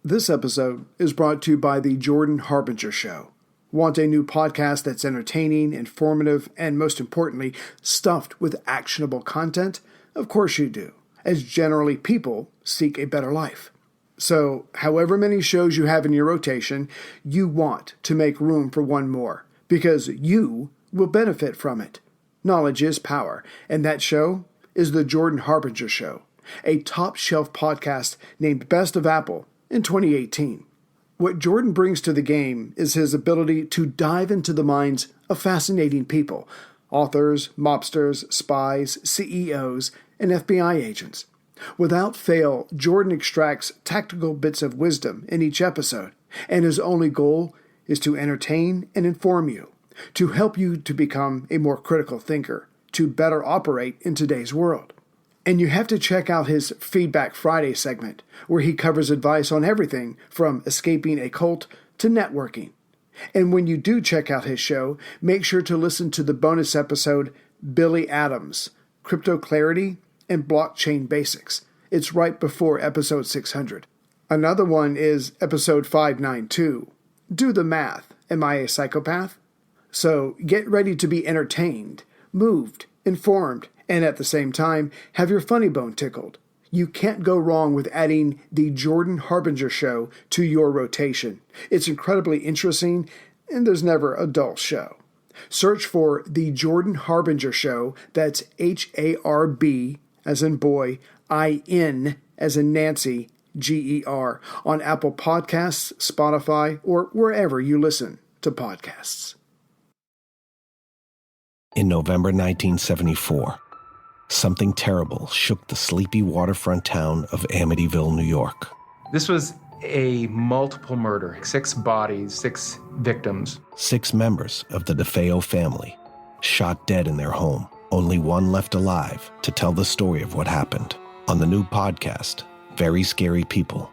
This episode is brought to you by the Jordan Harbinger Show. Want a new podcast that's entertaining, informative, and most importantly, stuffed with actionable content? Of course you do, as generally people seek a better life. So, however many shows you have in your rotation, you want to make room for one more, because you will benefit from it. Knowledge is power, and that show is the Jordan Harbinger Show, a top-shelf podcast named Best of Apple in 2018. What Jordan brings to the game is his ability to dive into the minds of fascinating people, authors, mobsters, spies, CEOs, and FBI agents. Without fail, Jordan extracts tactical bits of wisdom in each episode, and his only goal is to entertain and inform you, to help you to become a more critical thinker, to better operate in today's world. And you have to check out his Feedback Friday segment, where he covers advice on everything from escaping a cult to networking. And when you do check out his show, make sure to listen to the bonus episode, Billy Adams, Crypto Clarity and Blockchain Basics. It's right before episode 600. Another one is episode 592, Do the Math, Am I a Psychopath? So get ready to be entertained, moved, informed, and at the same time, have your funny bone tickled. You can't go wrong with adding the Jordan Harbinger Show to your rotation. It's incredibly interesting, and there's never a dull show. Search for the Jordan Harbinger Show, that's Harb, as in boy, IN, as in Nancy, GER, on Apple Podcasts, Spotify, or wherever you listen to podcasts. In November 1974, something terrible shook the sleepy waterfront town of Amityville, New York. This was a multiple murder. 6 bodies, 6 victims. 6 members of the DeFeo family shot dead in their home. Only one left alive to tell the story of what happened. On the new podcast, Very Scary People,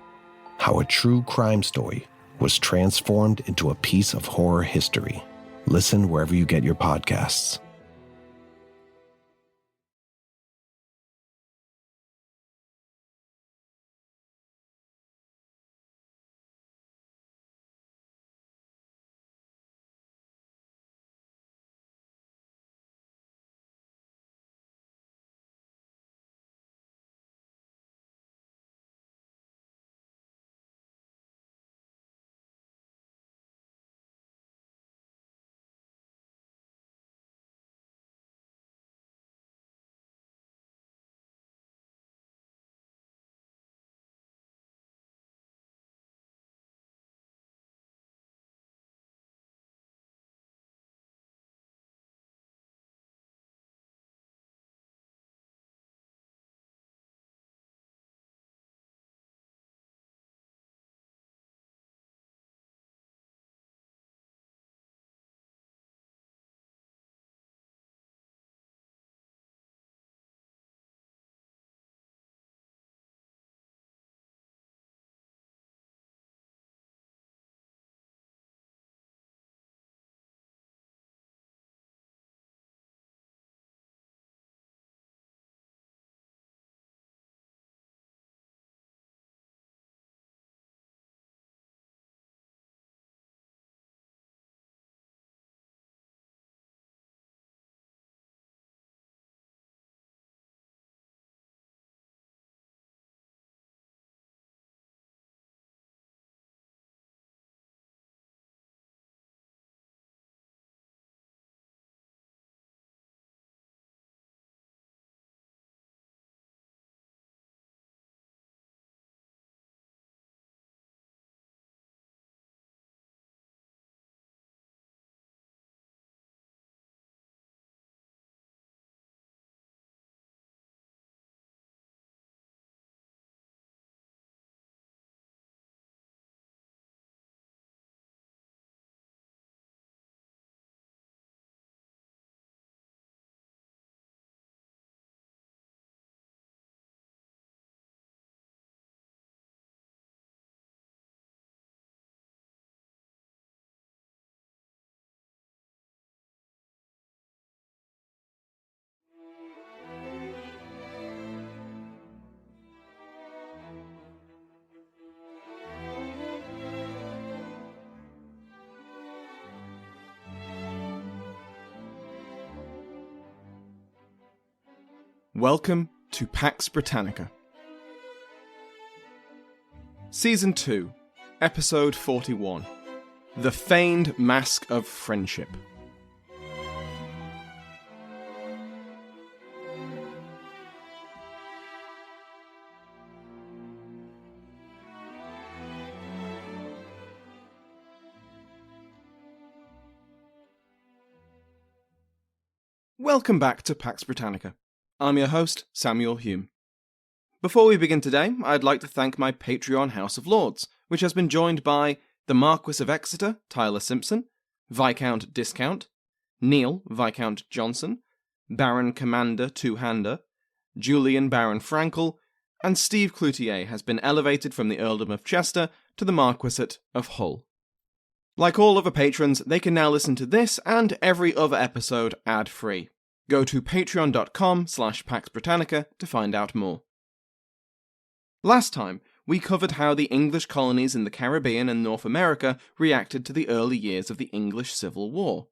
how a true crime story was transformed into a piece of horror history. Listen wherever you get your podcasts. Welcome to Pax Britannica. Season 2, Episode 41, The Feigned Mask of Friendship. Welcome back to Pax Britannica. I'm your host, Samuel Hume. Before we begin today, I'd like to thank my Patreon House of Lords, which has been joined by the Marquis of Exeter, Tyler Simpson, Viscount Discount, Neil, Viscount Johnson, Baron Commander Two-Hander, Julian Baron Frankel, and Steve Cloutier has been elevated from the Earldom of Chester to the Marquisate of Hull. Like all other patrons, they can now listen to this and every other episode ad-free. Go to patreon.com/Pax Britannica to find out more. Last time, we covered how the English colonies in the Caribbean and North America reacted to the early years of the English Civil War.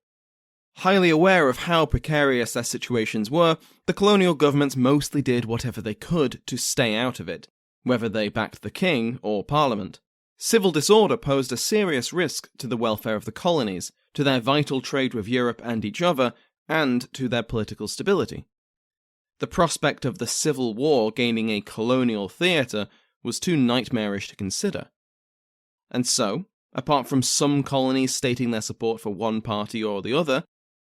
Highly aware of how precarious their situations were, the colonial governments mostly did whatever they could to stay out of it, whether they backed the king or Parliament. Civil disorder posed a serious risk to the welfare of the colonies, to their vital trade with Europe and each other, and to their political stability. The prospect of the Civil War gaining a colonial theatre was too nightmarish to consider. And so, apart from some colonies stating their support for one party or the other,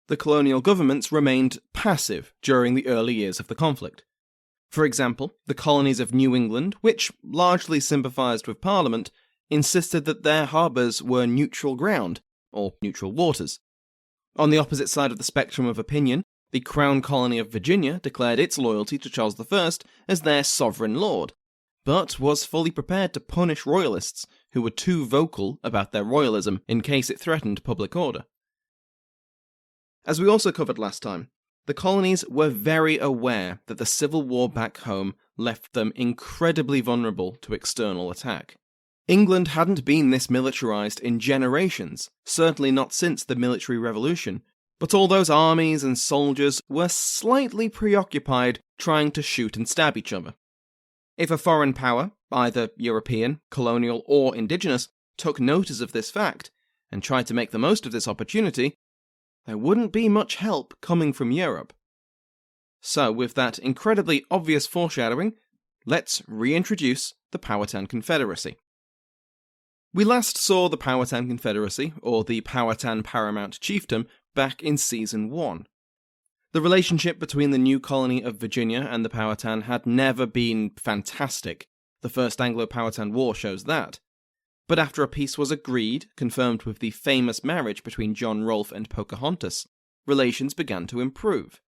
the colonial governments remained passive during the early years of the conflict. For example, the colonies of New England, which largely sympathised with Parliament, insisted that their harbours were neutral ground, or neutral waters. On the opposite side of the spectrum of opinion, the Crown Colony of Virginia declared its loyalty to Charles I as their sovereign lord, but was fully prepared to punish royalists who were too vocal about their royalism in case it threatened public order. As we also covered last time, the colonies were very aware that the Civil War back home left them incredibly vulnerable to external attack. England hadn't been this militarised in generations, certainly not since the Military Revolution, but all those armies and soldiers were slightly preoccupied trying to shoot and stab each other. If a foreign power, either European, colonial, or indigenous, took notice of this fact and tried to make the most of this opportunity, there wouldn't be much help coming from Europe. So, with that incredibly obvious foreshadowing, let's reintroduce the Powhatan Confederacy. We last saw the Powhatan Confederacy, or the Powhatan Paramount Chiefdom, back in Season 1. The relationship between the new colony of Virginia and the Powhatan had never been fantastic. The First Anglo-Powhatan War shows that. But after a peace was agreed, confirmed with the famous marriage between John Rolfe and Pocahontas, relations began to improve.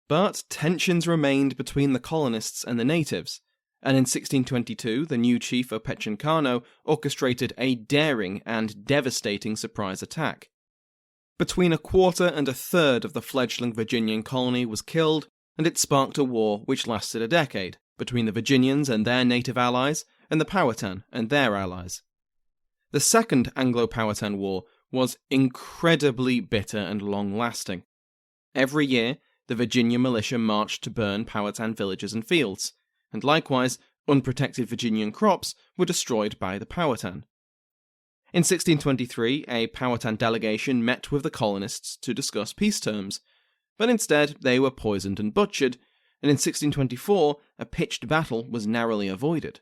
But tensions remained between the colonists and the natives, and in 1622 the new chief Opechancanough orchestrated a daring and devastating surprise attack. Between a quarter and a third of the fledgling Virginian colony was killed, and it sparked a war which lasted a decade, between the Virginians and their native allies, and the Powhatan and their allies. The Second Anglo-Powhatan War was incredibly bitter and long-lasting. Every year, the Virginia militia marched to burn Powhatan villages and fields, and likewise, unprotected Virginian crops were destroyed by the Powhatan. In 1623, a Powhatan delegation met with the colonists to discuss peace terms, but instead they were poisoned and butchered, and in 1624 a pitched battle was narrowly avoided.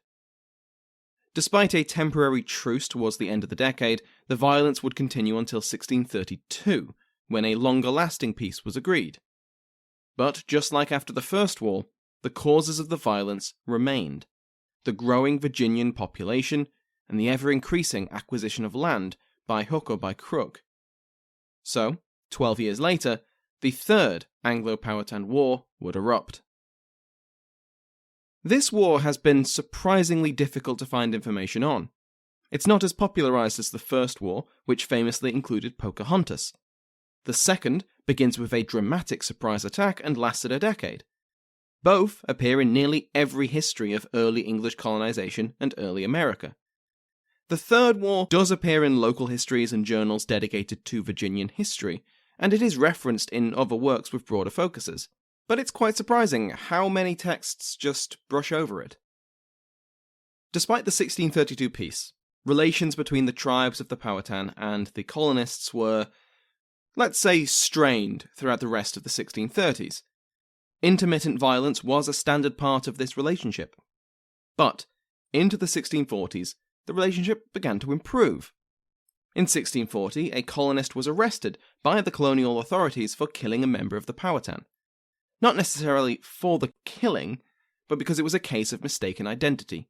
Despite a temporary truce towards the end of the decade, the violence would continue until 1632, when a longer-lasting peace was agreed. But just like after the First War, the causes of the violence remained: the growing Virginian population and the ever-increasing acquisition of land by hook or by crook. So, 12 years later, the Third Anglo-Powhatan War would erupt. This war has been surprisingly difficult to find information on. It's not as popularised as the First War, which famously included Pocahontas. The second begins with a dramatic surprise attack and lasted a decade. Both appear in nearly every history of early English colonisation and early America. The Third War does appear in local histories and journals dedicated to Virginian history, and it is referenced in other works with broader focuses. but it's quite surprising how many texts just brush over it. Despite the 1632 peace, relations between the tribes of the Powhatan and the colonists were, let's say, strained throughout the rest of the 1630s. Intermittent violence was a standard part of this relationship. But, into the 1640s, the relationship began to improve. In 1640, a colonist was arrested by the colonial authorities for killing a member of the Powhatan. Not necessarily for the killing, but because it was a case of mistaken identity.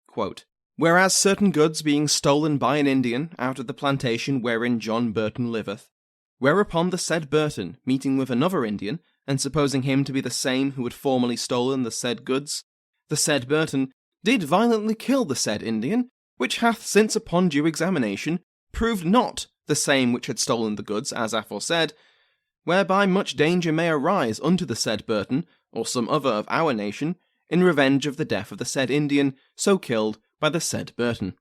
Quote, "Whereas certain goods being stolen by an Indian out of the plantation wherein John Burton liveth, whereupon the said Burton, meeting with another Indian, and supposing him to be the same who had formerly stolen the said goods, the said Burton did violently kill the said Indian, which hath since upon due examination proved not the same which had stolen the goods as aforesaid, whereby much danger may arise unto the said Burton, or some other of our nation, in revenge of the death of the said Indian, so killed by the said Burton."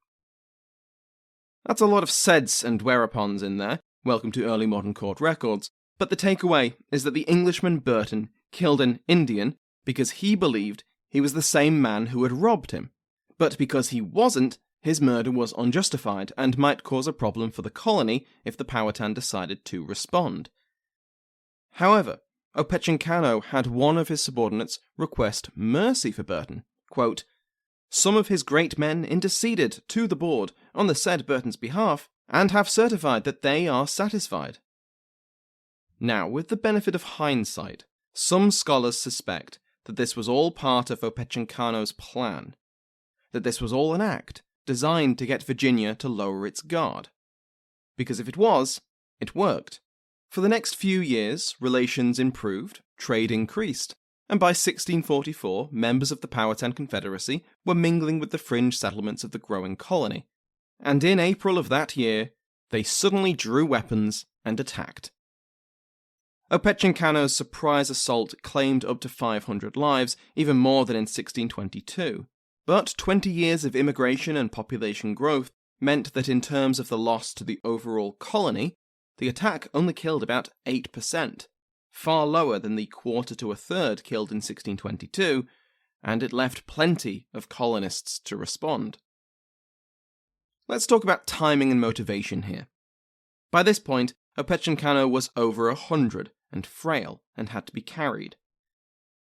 That's a lot of saids and whereupons in there, welcome to early modern court records, but the takeaway is that the Englishman Burton killed an Indian because he believed he was the same man who had robbed him, but because he wasn't, his murder was unjustified and might cause a problem for the colony if the Powhatan decided to respond. However, Opechancanough had one of his subordinates request mercy for Burton. Quote, "Some of his great men interceded to the board on the said Burton's behalf, and have certified that they are satisfied." Now, with the benefit of hindsight, some scholars suspect that this was all part of Opechancanoug's plan, that this was all an act designed to get Virginia to lower its guard. Because if it was, it worked. For the next few years, relations improved, trade increased, and by 1644, members of the Powhatan Confederacy were mingling with the fringe settlements of the growing colony. And in April of that year, they suddenly drew weapons and attacked. Opechancanoug's surprise assault claimed up to 500 lives, even more than in 1622. But 20 years of immigration and population growth meant that in terms of the loss to the overall colony, the attack only killed about 8%, far lower than the quarter to a third killed in 1622, and it left plenty of colonists to respond. Let's talk about timing and motivation here. By this point, Opechancanough was over 100 and frail and had to be carried.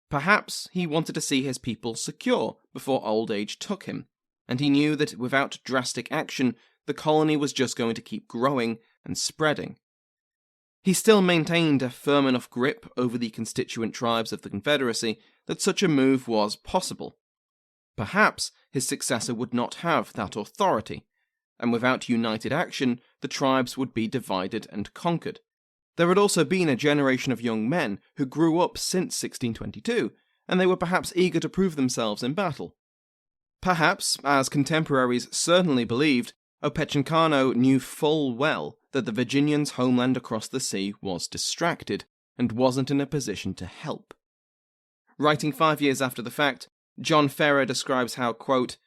Perhaps he wanted to see his people secure before old age took him, and he knew that without drastic action, the colony was just going to keep growing and spreading. He still maintained a firm enough grip over the constituent tribes of the Confederacy that such a move was possible. Perhaps his successor would not have that authority, and without united action, the tribes would be divided and conquered. There had also been a generation of young men who grew up since 1622, and they were perhaps eager to prove themselves in battle. Perhaps, as contemporaries certainly believed, Opechancanough knew full well that the Virginians' homeland across the sea was distracted, and wasn't in a position to help. Writing 5 years after the fact, John Ferrer describes how, quote,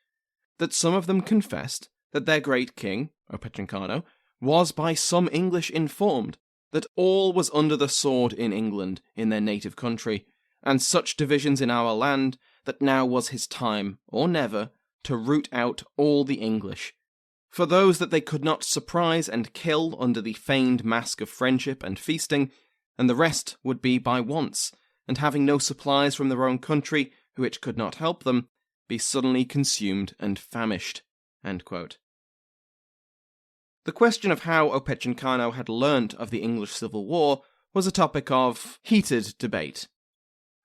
"that some of them confessed that their great king, Opechancanough, was by some English informed that all was under the sword in England, in their native country, and such divisions in our land, that now was his time, or never, to root out all the English. For those that they could not surprise and kill under the feigned mask of friendship and feasting, and the rest would be by wants, and having no supplies from their own country, which could not help them, be suddenly consumed and famished." End quote. The question of how Opechancanough had learnt of the English Civil War was a topic of heated debate.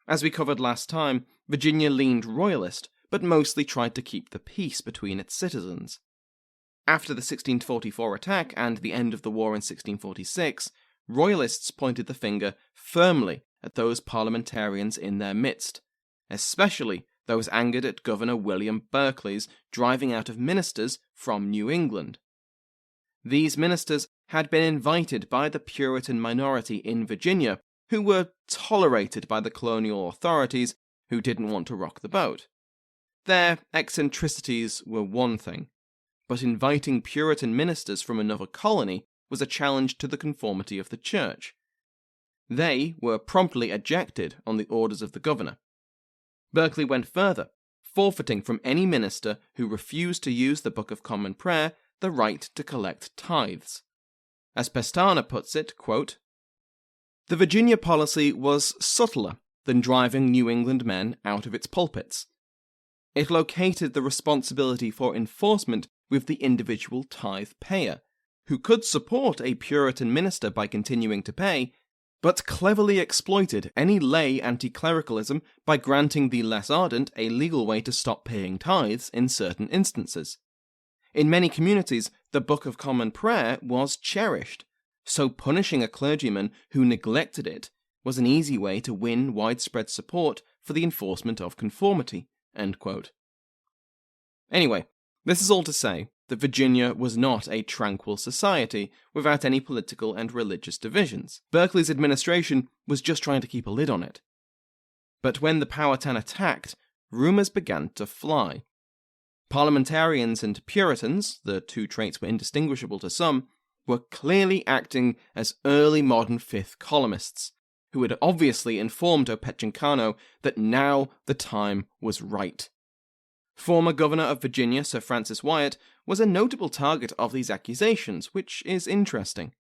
As we covered last time, Virginia leaned royalist, but mostly tried to keep the peace between its citizens. After the 1644 attack and the end of the war in 1646, royalists pointed the finger firmly at those parliamentarians in their midst, especially those angered at Governor William Berkeley's driving out of ministers from New England. These ministers had been invited by the Puritan minority in Virginia, who were tolerated by the colonial authorities who didn't want to rock the boat. Their eccentricities were one thing, but inviting Puritan ministers from another colony was a challenge to the conformity of the church. They were promptly ejected on the orders of the governor. Berkeley went further, forfeiting from any minister who refused to use the Book of Common Prayer the right to collect tithes. As Pestana puts it, quote, "The Virginia policy was subtler than driving New England men out of its pulpits. It located the responsibility for enforcement with the individual tithe payer, who could support a Puritan minister by continuing to pay, but cleverly exploited any lay anti-clericalism by granting the less ardent a legal way to stop paying tithes in certain instances. In many communities, the Book of Common Prayer was cherished, so punishing a clergyman who neglected it was an easy way to win widespread support for the enforcement of conformity." End quote. Anyway, this is all to say that Virginia was not a tranquil society without any political and religious divisions. Berkeley's administration was just trying to keep a lid on it. But when the Powhatan attacked, rumours began to fly. Parliamentarians and Puritans, the two traits were indistinguishable to some, were clearly acting as early modern Fifth Columnists, who had obviously informed Opechancanough that now the time was right. Former Governor of Virginia, Sir Francis Wyatt, was a notable target of these accusations, which is interesting.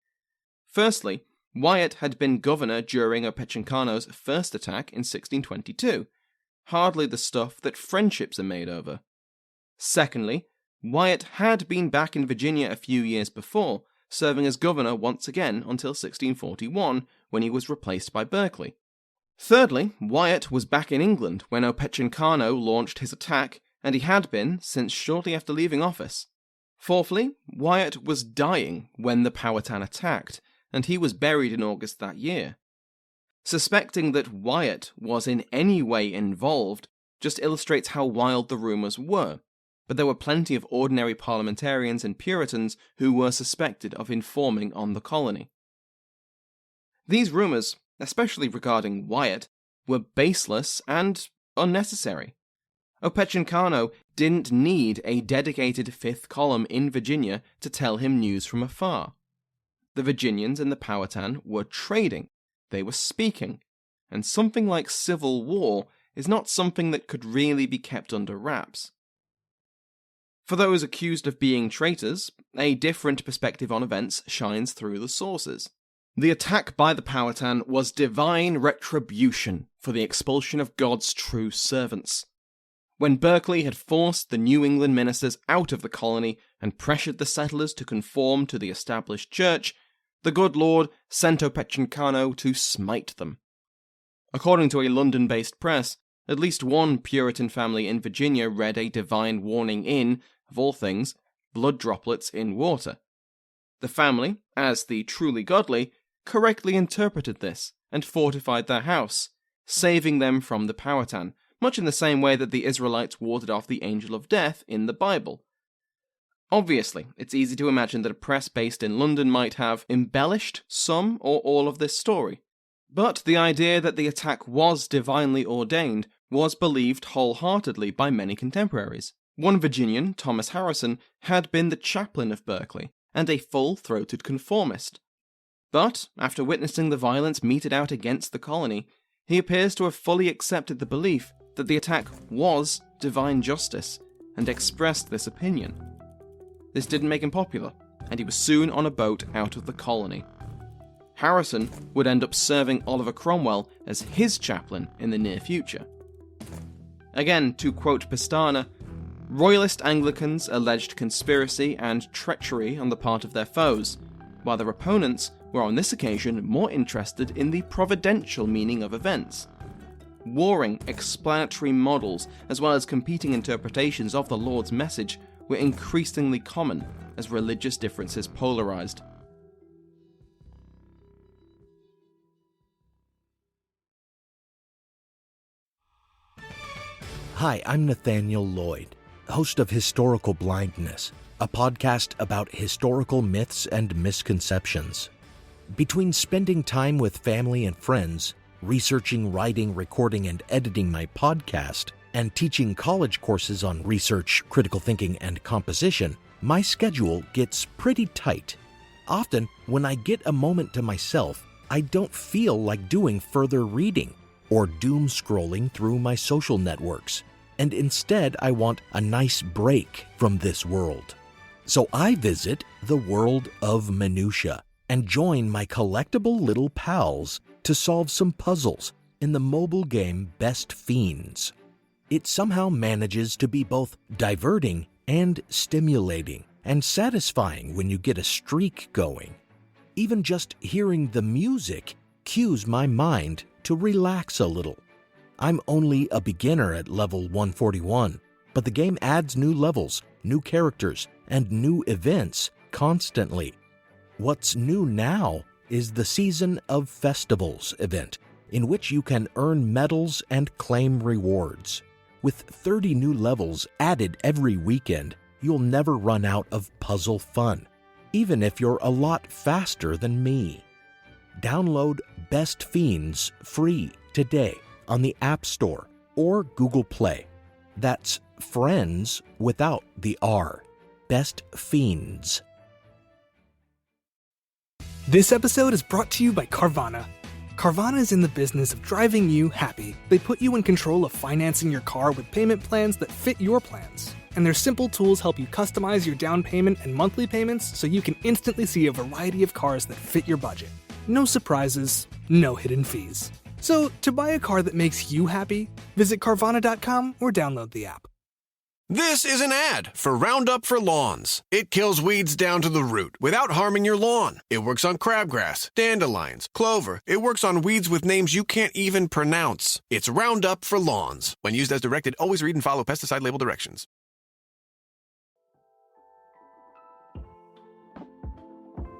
Firstly, Wyatt had been governor during Opechancanoug's first attack in 1622, hardly the stuff that friendships are made over. Secondly, Wyatt had been back in Virginia a few years before, serving as governor once again until 1641, when he was replaced by Berkeley. Thirdly, Wyatt was back in England when Opechancanough launched his attack, and he had been since shortly after leaving office. Fourthly, Wyatt was dying when the Powhatan attacked, and he was buried in August that year. Suspecting that Wyatt was in any way involved just illustrates how wild the rumours were, but there were plenty of ordinary parliamentarians and Puritans who were suspected of informing on the colony. These rumours, especially regarding Wyatt, were baseless and unnecessary. Opechancanough didn't need a dedicated fifth column in Virginia to tell him news from afar. The Virginians and the Powhatan were trading, they were speaking, and something like civil war is not something that could really be kept under wraps. For those accused of being traitors, a different perspective on events shines through the sources. The attack by the Powhatan was divine retribution for the expulsion of God's true servants. When Berkeley had forced the New England ministers out of the colony and pressured the settlers to conform to the established church, the good Lord sent Opechancanough to smite them. According to a London-based press, at least one Puritan family in Virginia read a divine warning in, of all things, blood droplets in water. The family, as the truly godly, correctly interpreted this and fortified their house, saving them from the Powhatan, much in the same way that the Israelites warded off the angel of death in the Bible. Obviously, it's easy to imagine that a press based in London might have embellished some or all of this story. But the idea that the attack was divinely ordained was believed wholeheartedly by many contemporaries. One Virginian, Thomas Harrison, had been the chaplain of Berkeley, and a full-throated conformist. But, after witnessing the violence meted out against the colony, he appears to have fully accepted the belief that the attack was divine justice, and expressed this opinion. This didn't make him popular, and he was soon on a boat out of the colony. Harrison would end up serving Oliver Cromwell as his chaplain in the near future. Again, to quote Pestana, Royalist Anglicans alleged conspiracy and treachery on the part of their foes, while their opponents were on this occasion more interested in the providential meaning of events. Warring explanatory models, as well as competing interpretations of the Lord's message, were increasingly common as religious differences polarized. Hi, I'm Nathaniel Lloyd, host of Historical Blindness, a podcast about historical myths and misconceptions. Between spending time with family and friends, researching, writing, recording, and editing my podcast, and teaching college courses on research, critical thinking, and composition, my schedule gets pretty tight. Often, when I get a moment to myself, I don't feel like doing further reading or doom scrolling through my social networks, and instead I want a nice break from this world. So I visit the world of minutia and join my collectible little pals to solve some puzzles in the mobile game Best Fiends. It somehow manages to be both diverting and stimulating and satisfying when you get a streak going. Even just hearing the music cues my mind to relax a little. I'm only a beginner at level 141, but the game adds new levels, new characters, and new events constantly. What's new now is the Season of Festivals event, in which you can earn medals and claim rewards. With 30 new levels added every weekend, you'll never run out of puzzle fun, even if you're a lot faster than me. Download Best Fiends free today on the App Store or Google Play. That's friends without the R. Best Fiends. This episode is brought to you by Carvana. Carvana is in the business of driving you happy. They put you in control of financing your car with payment plans that fit your plans. And their simple tools help you customize your down payment and monthly payments so you can instantly see a variety of cars that fit your budget. No surprises, no hidden fees. So, to buy a car that makes you happy, visit Carvana.com or download the app. This is an ad for Roundup for Lawns. It kills weeds down to the root without harming your lawn. It works on crabgrass, dandelions, clover. It works on weeds with names you can't even pronounce. It's Roundup for Lawns. When used as directed, always read and follow pesticide label directions.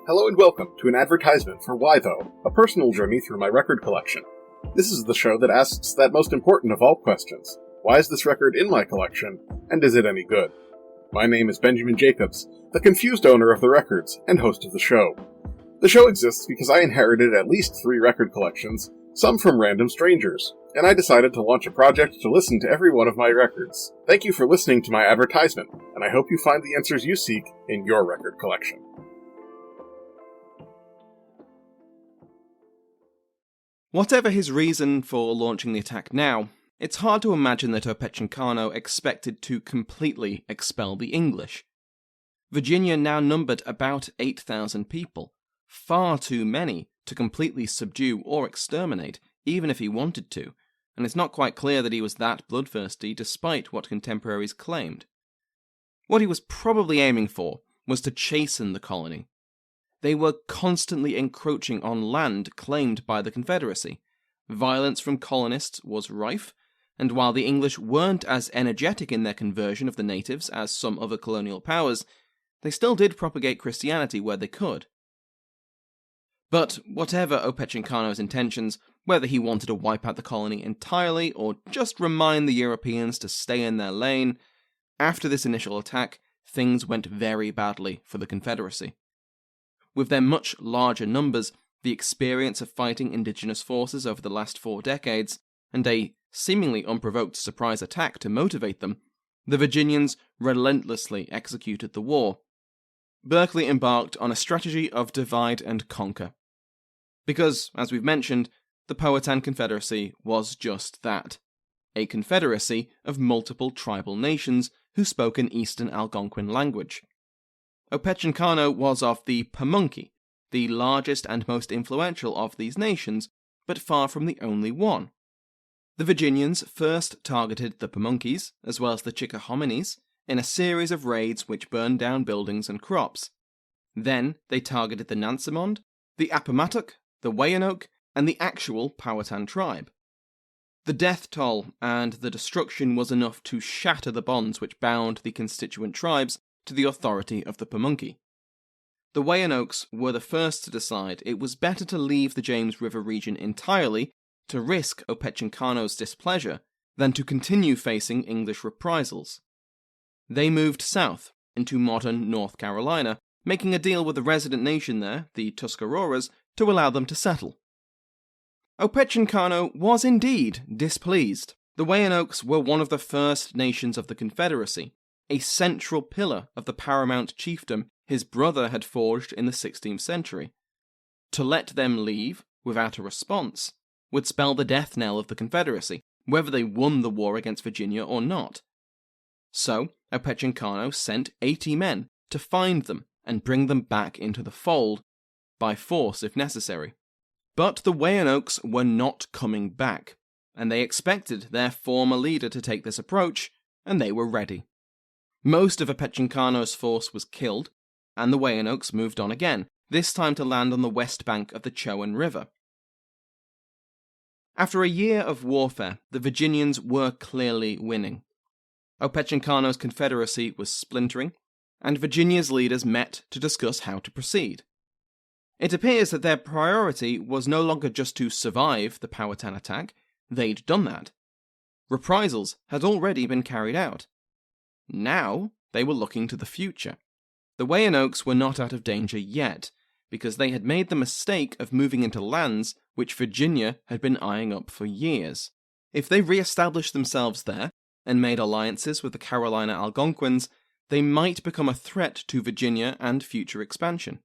Hello and welcome to an advertisement for Why Though, a personal journey through my record collection. This is the show that asks that most important of all questions. Why is this record in my collection, and is it any good? My name is Benjamin Jacobs, the confused owner of the records and host of the show. The show exists because I inherited at least 3 record collections, some from random strangers, and I decided to launch a project to listen to every one of my records. Thank you for listening to my advertisement, and I hope you find the answers you seek in your record collection. Whatever his reason for launching the attack now, it's hard to imagine that Opechancanough expected to completely expel the English. Virginia now numbered about 8,000 people, far too many to completely subdue or exterminate, even if he wanted to, and it's not quite clear that he was that bloodthirsty despite what contemporaries claimed. What he was probably aiming for was to chasten the colony. They were constantly encroaching on land claimed by the Confederacy. Violence from colonists was rife, and while the English weren't as energetic in their conversion of the natives as some other colonial powers, they still did propagate Christianity where they could. But whatever Opechancanogh's intentions, whether he wanted to wipe out the colony entirely or just remind the Europeans to stay in their lane, after this initial attack, things went very badly for the Confederacy. With their much larger numbers, the experience of fighting indigenous forces over the last 4 decades, and a seemingly unprovoked surprise attack to motivate them, the Virginians relentlessly executed the war. Berkeley embarked on a strategy of divide and conquer. Because, as we've mentioned, the Powhatan Confederacy was just that. A confederacy of multiple tribal nations who spoke an Eastern Algonquin language. Opechancanough was of the Pamunkey, the largest and most influential of these nations, but far from the only one. The Virginians first targeted the Pamunkeys, as well as the Chickahominies, in a series of raids which burned down buildings and crops. Then they targeted the Nansemond, the Appomattox, the Weyanoke, and the actual Powhatan tribe. The death toll and the destruction was enough to shatter the bonds which bound the constituent tribes to the authority of the Pamunkey. The Weyanokes were the first to decide it was better to leave the James River region entirely to risk Opechancanogh's displeasure than to continue facing English reprisals. They moved south into modern North Carolina, making a deal with the resident nation there, the Tuscaroras, to allow them to settle. Opechancanough was indeed displeased. The Weyanokes were one of the first nations of the Confederacy, a central pillar of the paramount chiefdom his brother had forged in the 16th century. To let them leave without a response would spell the death knell of the Confederacy, whether they won the war against Virginia or not. So, Opechancanough sent 80 men to find them and bring them back into the fold, by force if necessary. But the Weyanokes were not coming back, and they expected their former leader to take this approach, and they were ready. Most of Opechancanoug's force was killed, and the Weyanokes moved on again, this time to land on the west bank of the Chowan River. After a year of warfare, the Virginians were clearly winning. Opechancanoug's Confederacy was splintering, and Virginia's leaders met to discuss how to proceed. It appears that their priority was no longer just to survive the Powhatan attack. They'd done that. Reprisals had already been carried out. Now they were looking to the future. The Weyanokes were not out of danger yet, because they had made the mistake of moving into lands which Virginia had been eyeing up for years. If they re-established themselves there, and made alliances with the Carolina Algonquins, they might become a threat to Virginia and future expansion.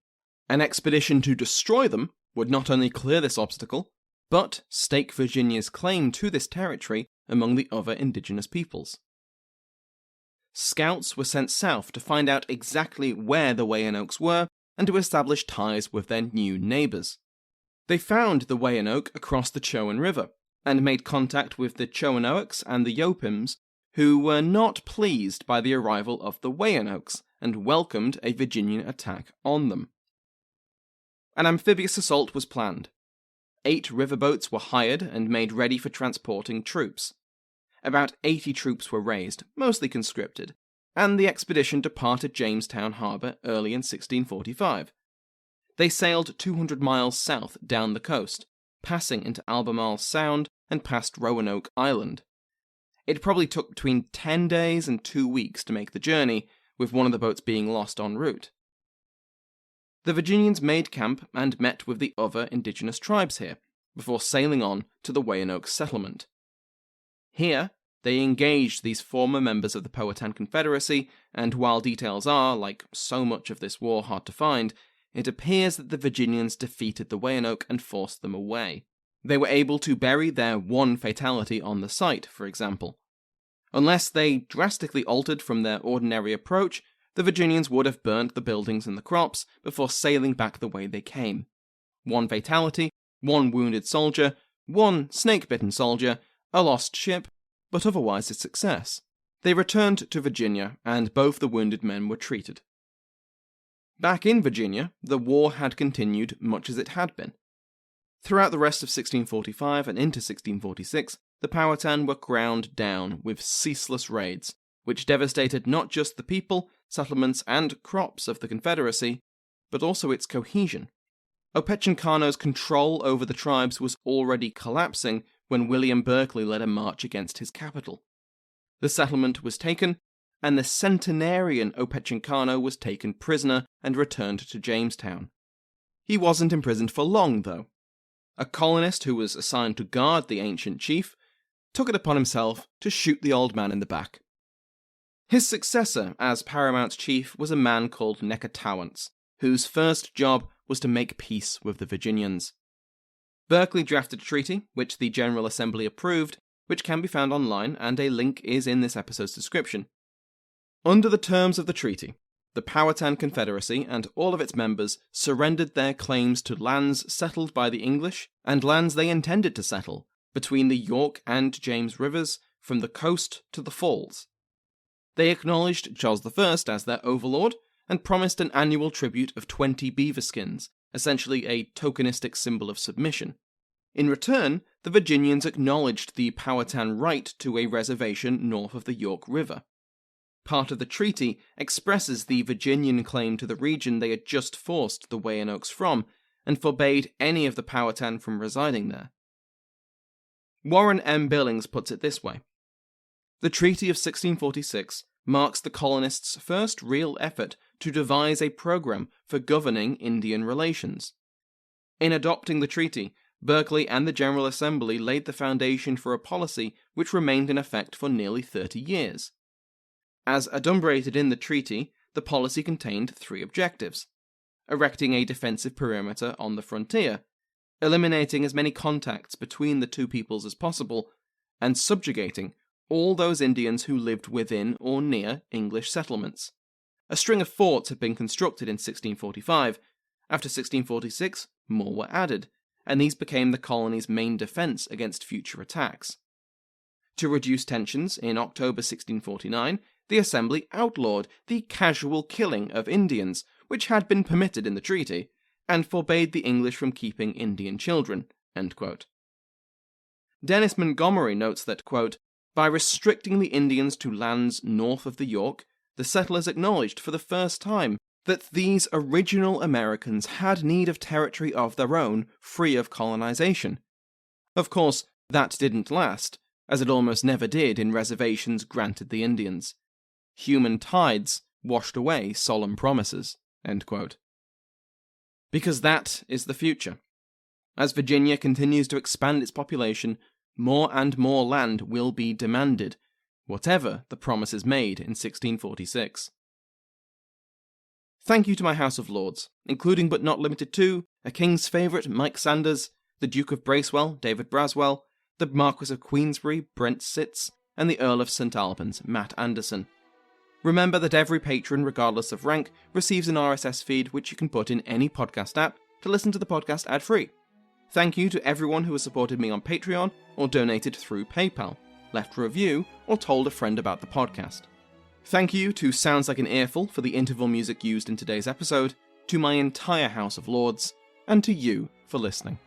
An expedition to destroy them would not only clear this obstacle, but stake Virginia's claim to this territory among the other indigenous peoples. Scouts were sent south to find out exactly where the Weyanoke were and to establish ties with their new neighbours. They found the Weyanoke across the Chowan River, and made contact with the Chowanoaks and the Yopims, who were not pleased by the arrival of the Weyanokes and welcomed a Virginian attack on them. An amphibious assault was planned. 8 riverboats were hired and made ready for transporting troops. About 80 troops were raised, mostly conscripted, and the expedition departed Jamestown harbour early in 1645. They sailed 200 miles south down the coast, passing into Albemarle Sound and past Roanoke Island. It probably took between 10 days and 2 weeks to make the journey, with one of the boats being lost en route. The Virginians made camp and met with the other indigenous tribes here, before sailing on to the Weyanoke settlement. Here, they engaged these former members of the Powhatan Confederacy, and while details are, like so much of this war, hard to find, it appears that the Virginians defeated the Weyanoke and forced them away. They were able to bury their one fatality on the site, for example. Unless they drastically altered from their ordinary approach, the Virginians would have burnt the buildings and the crops before sailing back the way they came. 1 fatality, 1 wounded soldier, 1 snake-bitten soldier, a lost ship, but otherwise a success. They returned to Virginia, and both the wounded men were treated. Back in Virginia, the war had continued much as it had been. Throughout the rest of 1645 and into 1646, the Powhatan were ground down with ceaseless raids, which devastated not just the people, settlements, and crops of the Confederacy, but also its cohesion. Opechancanough's control over the tribes was already collapsing when William Berkeley led a march against his capital. The settlement was taken, and the centenarian Opechancanough was taken prisoner and returned to Jamestown. He wasn't imprisoned for long, though. A colonist who was assigned to guard the ancient chief took it upon himself to shoot the old man in the back. His successor as paramount chief was a man called Necatawance, whose first job was to make peace with the Virginians. Berkeley drafted a treaty, which the General Assembly approved, which can be found online, and a link is in this episode's description. Under the terms of the treaty, the Powhatan Confederacy and all of its members surrendered their claims to lands settled by the English and lands they intended to settle between the York and James rivers from the coast to the falls. They acknowledged Charles I as their overlord and promised an annual tribute of 20 beaver skins, essentially a tokenistic symbol of submission. In return, the Virginians acknowledged the Powhatan right to a reservation north of the York River. Part of the treaty expresses the Virginian claim to the region they had just forced the Weyanokes from, and forbade any of the Powhatan from residing there. Warren M. Billings puts it this way: the Treaty of 1646 marks the colonists' first real effort to devise a program for governing Indian relations. In adopting the treaty, Berkeley and the General Assembly laid the foundation for a policy which remained in effect for nearly 30 years. As adumbrated in the treaty, the policy contained 3 objectives: erecting a defensive perimeter on the frontier, eliminating as many contacts between the two peoples as possible, and subjugating all those Indians who lived within or near English settlements. A string of forts had been constructed in 1645. After 1646, more were added, and these became the colony's main defence against future attacks. To reduce tensions, in October 1649, the Assembly outlawed the casual killing of Indians, which had been permitted in the treaty, and forbade the English from keeping Indian children. End quote. Dennis Montgomery notes that, quote, by restricting the Indians to lands north of the York, the settlers acknowledged for the first time that these original Americans had need of territory of their own, free of colonization. Of course, that didn't last, as it almost never did in reservations granted the Indians. Human tides washed away solemn promises. End quote. Because that is the future. As Virginia continues to expand its population, more and more land will be demanded, whatever the promises made in 1646. Thank you to my House of Lords, including but not limited to a King's favourite Mike Sanders, the Duke of Bracewell, David Braswell, the Marquis of Queensberry, Brent Sitz, and the Earl of St Albans, Matt Anderson. Remember that every patron, regardless of rank, receives an RSS feed which you can put in any podcast app to listen to the podcast ad-free. Thank you to everyone who has supported me on Patreon or donated through PayPal, left a review, or told a friend about the podcast. Thank you to Sounds Like an Earful for the interval music used in today's episode, to my entire House of Lords, and to you for listening.